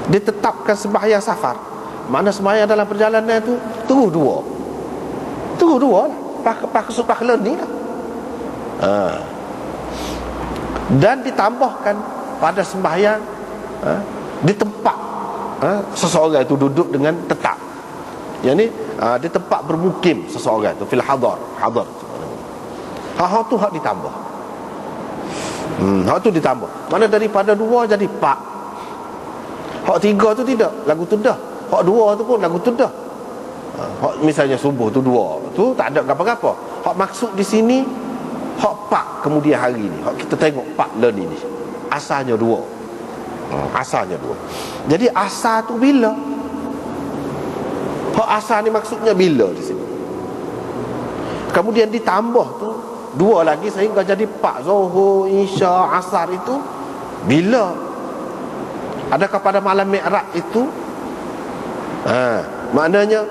ditetapkan sembahyang safar. Mana sembahyang dalam perjalanan tu terus dua lah, pakai ni lah. Dan ditambahkan pada sembahyang di tempat seseorang itu duduk dengan tetap. Yang ni di tempat bermukim seseorang tu, fil hadar. Hak tu hak ditambah. Hak tu ditambah. Mana daripada 2 jadi 4. Hak 3 tu tidak, lagu tu dah. Hak 2 tu pun lagu tu dah. Hak misalnya subuh tu 2, tu tak ada apa-apa. Hak maksud di sini hak 4 kemudian hari ni. Hak kita tengok 4 learn ini. Asalnya 2. Asalnya 2. Jadi asal tu bila? Hak asal ni maksudnya bila di sini. Kemudian ditambah tu 2 lagi sehingga jadi 4. Zuhur, Isya, Asar itu bila? Adakah pada malam Mi'raj itu? Maknanya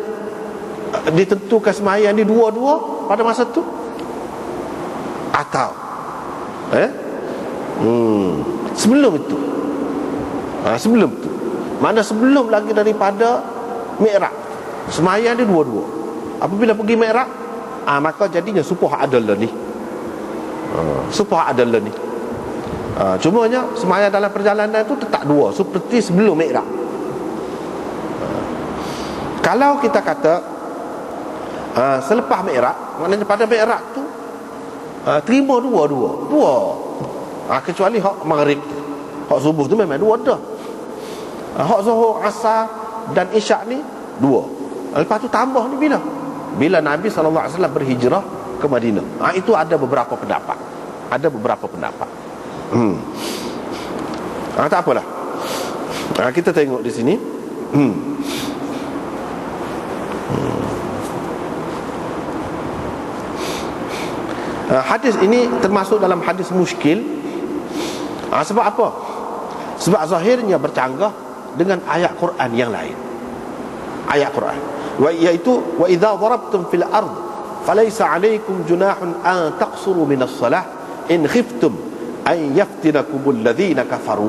ditentukan sembahyang di 2 pada masa tu? Atau sebelum itu? Sebelum itu. Mana sebelum lagi daripada Mi'raj, sembahyang di 2. Apabila pergi Mi'raj, maka jadinya supah adalah ni. Supah adalah ni. Cumanya sembahyang dalam perjalanan itu tetap 2 seperti sebelum Mi'raj. Kalau kita kata selepas Mi'raj, maknanya pada Mi'raj tu terima 2. Kecuali hak maghrib, hak subuh tu memang 2 dah. Hak zuhur, asar dan isyak ni 2. Lepas tu tambah ni bila Nabi SAW berhijrah ke Madinah. Itu ada beberapa pendapat. Tak apalah. Kita tengok di sini. Hadis ini termasuk dalam hadis muskil. Sebab apa? Sebab zahirnya bercanggah dengan ayat Quran yang lain. Ayat Quran iaitu wa idza darabtum fil ard falaysa alaykum junahun an taqsuru minas salah in khiftum an yaftinakumul ladzina kafaru.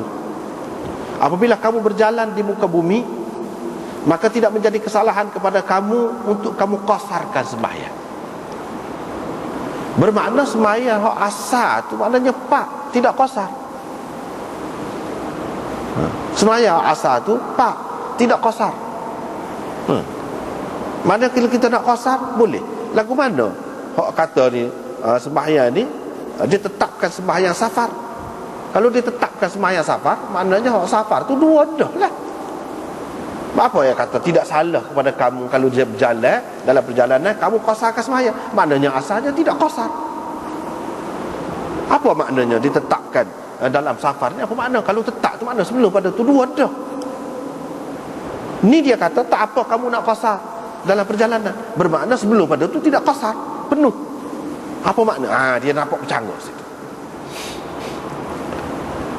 Apabila kamu berjalan di muka bumi, maka tidak menjadi kesalahan kepada kamu untuk kamu qasarkan sembahyang. Bermakna sembahyang hak asal tu maknanya 4, tidak qasar. Sembahyang asal tu 4, tidak qasar. Mana kalau kita nak qasar boleh. Lagu mana hak kata ni sembahyang ni ditetapkan sembahyang safar. Kalau ditetapkan sembahyang safar, maknanya hak safar tu 2 dah lah. Apa yang kata tidak salah kepada kamu kalau dia berjalan dalam perjalanan kamu qasarkan sembahyang? Maknanya asalnya tidak qasar. Apa maknanya ditetapkan dalam safar ni? Apa makna kalau tetap tu makna sebelum pada tu 2 dah. Ni dia kata tak apa kamu nak qasar dalam perjalanan, bermakna sebelum pada tu tidak qasar, penuh. Apa makna? Dia nampak bercanggah situ.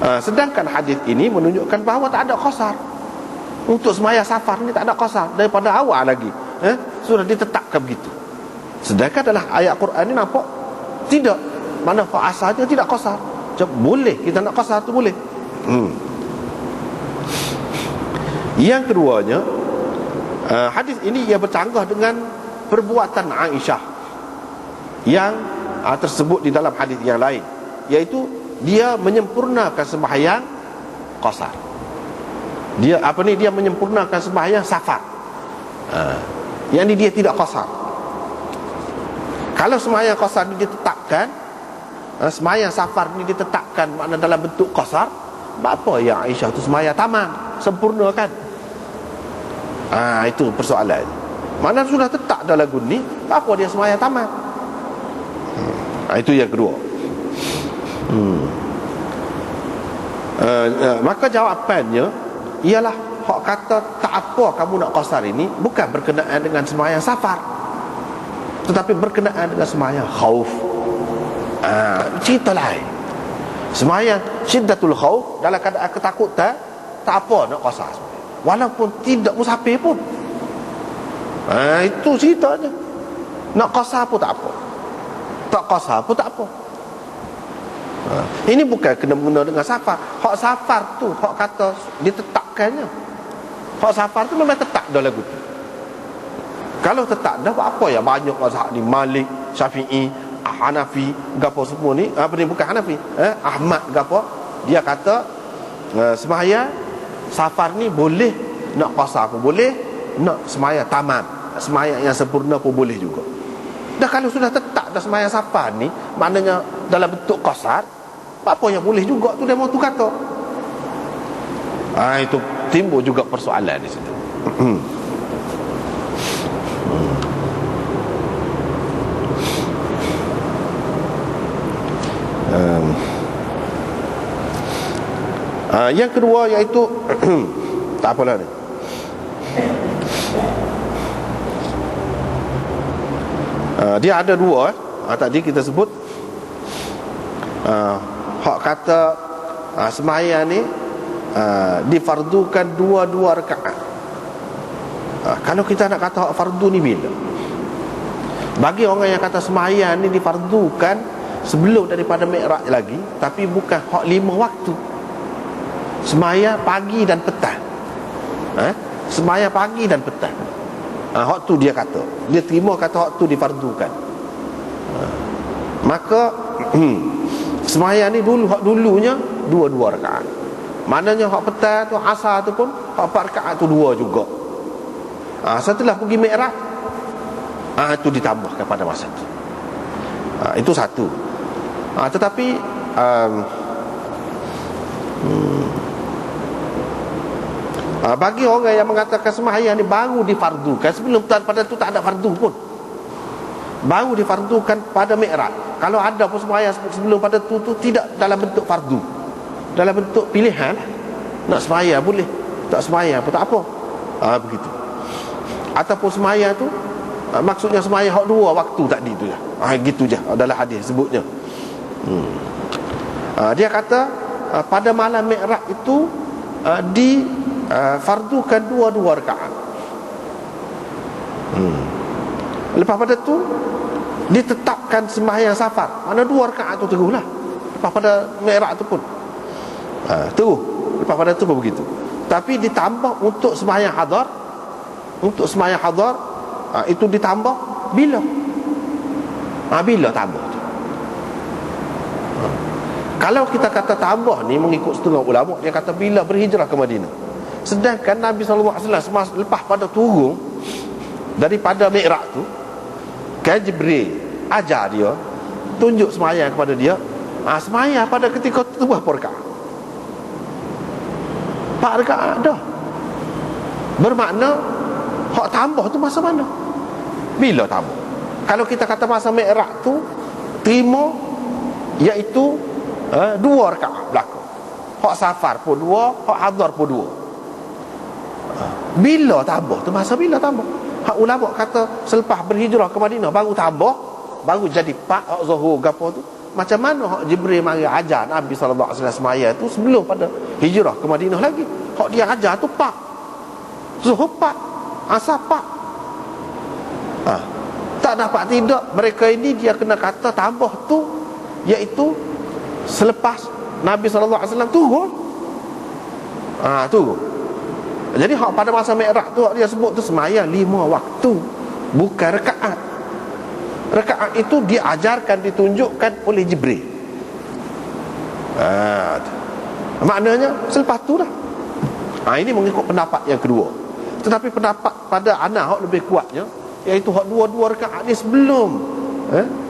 Sedangkan hadis ini menunjukkan bahawa tak ada qasar. Untuk sembahyang safar ni tak ada qasar daripada awal lagi. Sudah ditetapkan begitu. Sedangkan dalam ayat Quran ni nampak tidak. Mana asalnya tidak qasar. Boleh kita nak qasar tu boleh. Yang keduanya, hadis ini ia bercanggah dengan perbuatan Aisyah yang tersebut di dalam hadis yang lain, iaitu dia menyempurnakan sembahyang qasar. Dia menyempurnakan sembahyang safar. Yang ini dia tidak qasar. Kalau sembahyang qasar ini ditetapkan, sembahyang safar ini ditetapkan makna dalam bentuk qasar, apa yang Aisyah tu sembahyang tamam, sempurna kan? Itu persoalan. Mana sudah tetap dalam lagu ni, apa dia sembahyang tamam? Itu yang kedua. Maka jawapannya ialah hak kata tak apa kamu nak qasar ini bukan berkenaan dengan sembahyang safar, tetapi berkenaan dengan sembahyang khauf. Cerita lain. Sembahyang syiddatul khauf dalam keadaan ketakutan tak apa nak qasar, walaupun tidak musafir pun. Itu ceritanya. Nak qasar pun tak apa, tak qasar pun tak apa. Ini bukan kena mengena dengan safar. Hak safar tu hak kata ditetapkannya. Hak safar tu memang tetap dah lagu tu. Kalau tetap dah apa ya banyak mazhab ni, Malik, Syafi'i, Hanafi, gapo semua ni, apa ni bukan Hanafi, Ahmad gapo, dia kata sembahyang safar ni boleh, nak qasar pun boleh, nak sembahyang tamam, sembahyang yang sempurna pun boleh juga. Dah kalau sudah tetap dah sembahyang safar ni, maknanya dalam bentuk qasar, apa yang boleh juga tu demo tu kata. Itu timbul juga persoalan di situ. Yang kedua iaitu tak apalah ni. Dia ada dua tadi kita sebut hak kata sembahyang ni difardukan dua rakaat. Kalau kita nak kata hak fardu ni bila? Bagi orang yang kata sembahyang ni difardukan sebelum daripada Mi'raj lagi, tapi bukan hak 5 waktu. Sembahyang pagi dan petang. Sembahyang pagi dan petang. Hak tu dia kata. Dia terima kata hak tu difardukan. Maka sembahyang ni dulu hak dulunya dua rakaat. Maknanya hak petang tu asar tu pun hak 4 rakaat tu 2 juga. Setelah pergi Mi'raj, itu ditambahkan pada masa tu. Itu satu. Tetapi bagi orang yang mengatakan sembahyang ni baru difardukan, sebelum pada tu tak ada fardu pun, baru difardukan pada Mi'raj. Kalau ada pun sembahyang sebelum pada tu tidak dalam bentuk fardu, dalam bentuk pilihan. Nak sembahyang boleh, tak sembahyang pun tak apa. Begitu. Ataupun sembahyang tu maksudnya sembahyang hak 2 waktu tadi tu lah. Gitu je dalam hadis sebutnya. Dia kata pada malam Mi'raj itu difardukan 2 rakaat. Lepas pada tu ditetapkan sembahyang safar, mana 2 rakaat tu teruslah. Lepas pada Mi'raj tu pun terus. Lepas pada tu pun begitu. Tapi ditambah untuk sembahyang hadar. Untuk sembahyang hadar itu ditambah bila? Bila tambah tu? Kalau kita kata tambah ni mengikut setengah ulama, dia kata bila berhijrah ke Madinah. Sedangkan Nabi SAW lepas pada turun daripada Mi'raj tu, kan Jibril ajar dia, tunjuk sembahyang kepada dia. Sembahyang pada ketika tu berapa rakaat? 4 rakaat dah. Bermakna hak tambah tu masa mana? Bila tambah? Kalau kita kata masa Mi'raj tu terima, iaitu 2 rakaat belakang. Hak safar pun 2, hak hadar pun 2. Bila tambah tu masa bila tambah? Hak ulama kata selepas berhijrah ke Madinah baru tambah, baru jadi 4 hak zuhur gapo tu. Macam mana hak Jibril mari ajar Nabi sallallahu alaihi wasallam semaya tu sebelum pada hijrah ke Madinah lagi. Hak dia ajar tu 4. Zuhur 4, asar 4. Tak dapat tidak, mereka ini dia kena kata tambah tu iaitu selepas Nabi sallallahu alaihi wasallam turun. Turun. Jadi hak pada masa Mi'raj tu dia sebut tu sembahyang 5 waktu, bukan rakaat. Rakaat itu diajarkan, ditunjukkan oleh Jibril. Maknanya selepas tu dah. Ini mengikut pendapat yang kedua. Tetapi pendapat pada ana hak lebih kuatnya, iaitu hak 2 rakaat ni sebelum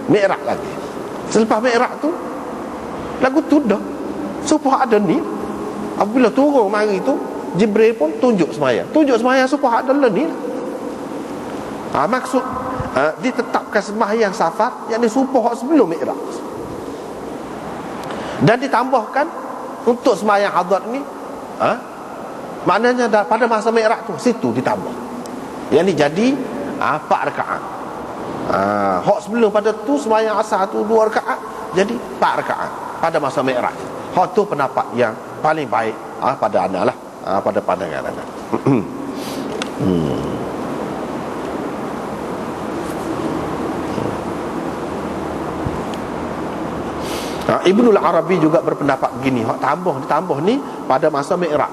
Mi'raj lagi. Selepas Mi'raj tu lagu tu dah supaya ada ni. Apabila turun mari tu Jibril pun tunjuk sembahyang supaya ada ni. Maksud ditetapkan sembahyang safar yang supaya sebelum Mi'raj. Dan ditambahkan untuk sembahyang hadar ni, maknanya pada masa Mi'raj tu situ ditambah. Yang ni jadi 4 rakaat. Hak sebelum pada tu sembahyang asar tu 2 rakaat, jadi 4 rakaat pada masa Mi'raj. Hak tu pendapat yang paling baik pada anda lah, pada pandangan anda. Ibnul Arabi juga berpendapat begini, hak ditambah ni pada masa Mi'raj.